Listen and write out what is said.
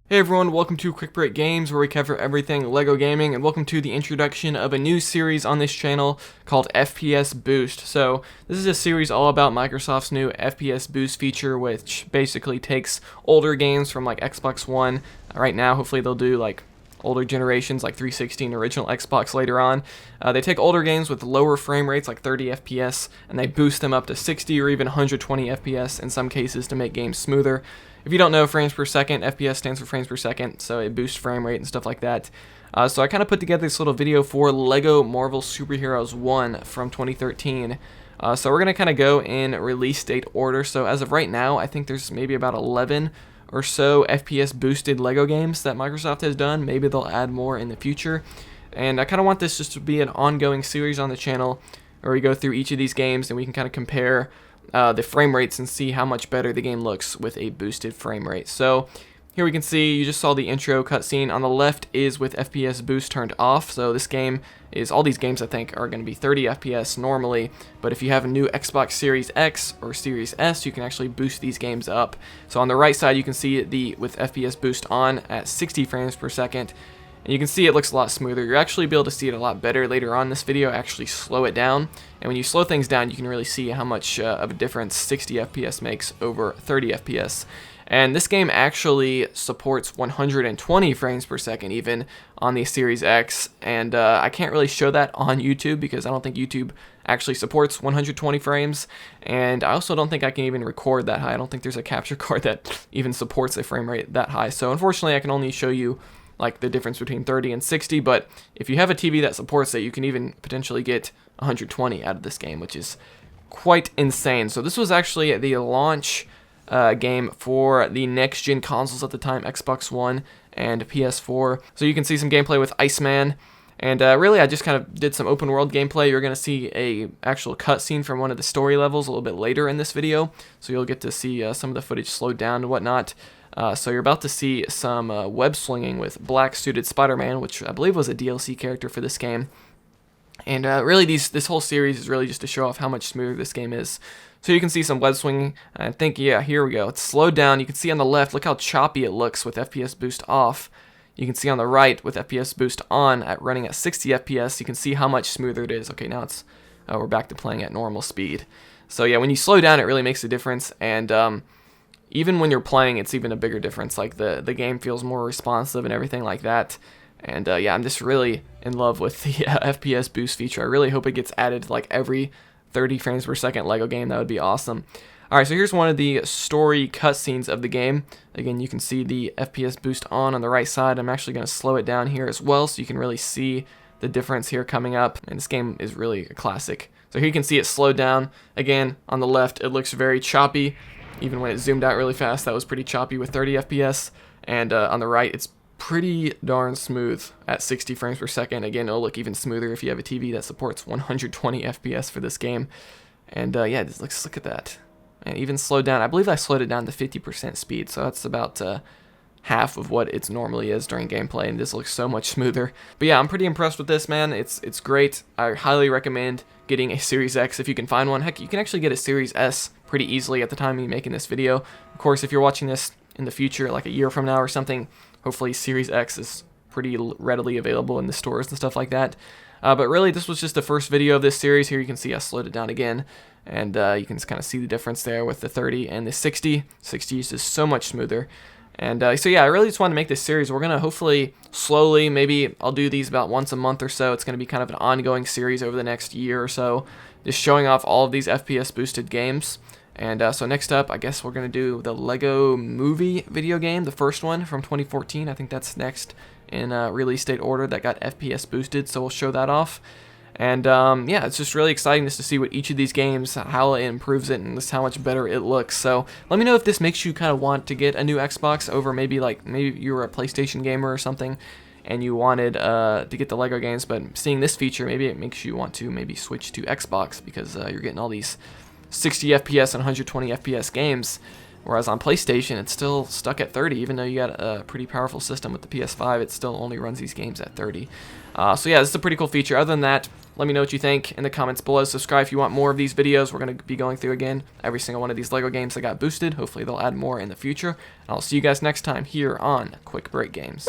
Hey everyone, welcome to Quick Break Games, where we cover everything LEGO gaming, and welcome to the introduction of a new series on this channel called FPS Boost. So, this is a series all about Microsoft's new FPS Boost feature, which basically takes older games from like Xbox One. Right now, hopefully they'll do like older generations like 360 and original Xbox later on. They take older games with lower frame rates like 30 FPS, and they boost them up to 60 or even 120 FPS in some cases to make games smoother. If you don't know, frames per second, FPS stands for frames per second, so it boosts frame rate and stuff like that. So I kind of put together this little video for LEGO Marvel Superheroes 1 from 2013. So we're going to kind of go in release date order. So as of right now, I think there's maybe about 11 or so FPS boosted LEGO games that Microsoft has done. Maybe they'll add more in the future. And I kind of want this just to be an ongoing series on the channel where we go through each of these games and we can kind of compare the frame rates and see how much better the game looks with a boosted frame rate. So here we can see, you just saw the intro cutscene. On the left is with FPS Boost turned off. So this game is, all these games I think are going to be 30 FPS normally, but if you have a new Xbox Series X or Series S, you can actually boost these games up. So on the right side you can see the with FPS Boost on at 60 frames per second. And you can see it looks a lot smoother. You'll actually be able to see it a lot better later on in this video. Actually slow it down. And when you slow things down, you can really see how much of a difference 60 FPS makes over 30 FPS. And this game actually supports 120 frames per second even on the Series X. And I can't really show that on YouTube because I don't think YouTube actually supports 120 frames. And I also don't think I can even record that high. I don't think there's a capture card that even supports a frame rate that high. So unfortunately, I can only show you like the difference between 30 and 60, but if you have a TV that supports it, you can even potentially get 120 out of this game, which is quite insane. So this was actually the launch game for the next-gen consoles at the time, Xbox One and PS4. So you can see some gameplay with Iceman, and really I just kind of did some open world gameplay. You're going to see a actual cutscene from one of the story levels a little bit later in this video, so you'll get to see some of the footage slowed down and whatnot. So you're about to see some web slinging with black-suited Spider-Man, which I believe was a DLC character for this game. And really, this whole series is really just to show off how much smoother this game is. So you can see some web swinging. I think, yeah, here we go. It's slowed down. You can see on the left, look how choppy it looks with FPS Boost off. You can see on the right with FPS Boost on at running at 60 FPS. You can see how much smoother it is. Okay, now it's we're back to playing at normal speed. So yeah, when you slow down, it really makes a difference. And even when you're playing, it's even a bigger difference. Like the game feels more responsive and everything like that. And yeah, I'm just really in love with the FPS Boost feature. I really hope it gets added to like every 30 frames per second LEGO game. That would be awesome. Alright, so here's one of the story cutscenes of the game. Again, you can see the FPS Boost on the right side. I'm actually going to slow it down here as well so you can really see the difference here coming up. And this game is really a classic. So here you can see it slowed down. Again, on the left, it looks very choppy. Even when it zoomed out really fast, that was pretty choppy with 30 FPS. And on the right, it's pretty darn smooth at 60 frames per second. Again, it'll look even smoother if you have a TV that supports 120 FPS for this game. And yeah, just look at that. And even slowed down. I believe I slowed it down to 50% speed, so that's about half of what it normally is during gameplay, and this looks so much smoother. But yeah, I'm pretty impressed with this, man. It's great. I highly recommend getting a Series X if you can find one. Heck, you can actually get a Series S pretty easily at the time of me making this video. Of course, if you're watching this in the future, like a year from now or something, hopefully Series X is pretty readily available in the stores and stuff like that. But really, this was just the first video of this series. Here you can see I slowed it down again, and you can kind of see the difference there with the 30 and the 60. 60 is just so much smoother. And so yeah, I really just wanted to make this series. We're going to hopefully slowly, maybe I'll do these about once a month or so. It's going to be kind of an ongoing series over the next year or so, just showing off all of these FPS boosted games. And so next up, I guess we're going to do the LEGO Movie video game, the first one from 2014. I think that's next in release date order that got FPS boosted, so we'll show that off. And yeah, it's just really exciting just to see what each of these games, how it improves it, and just how much better it looks. So let me know if this makes you kind of want to get a new Xbox over maybe you were a PlayStation gamer or something, and you wanted to get the LEGO games, but seeing this feature, maybe it makes you want to maybe switch to Xbox because you're getting all these 60 FPS and 120 FPS games. Whereas on PlayStation, it's still stuck at 30, even though you got a pretty powerful system with the PS5, it still only runs these games at 30. So yeah, this is a pretty cool feature. Other than that, let me know what you think in the comments below. Subscribe if you want more of these videos. We're going to be going through again every single one of these LEGO games that got boosted. Hopefully they'll add more in the future. And I'll see you guys next time here on Quick Break Games.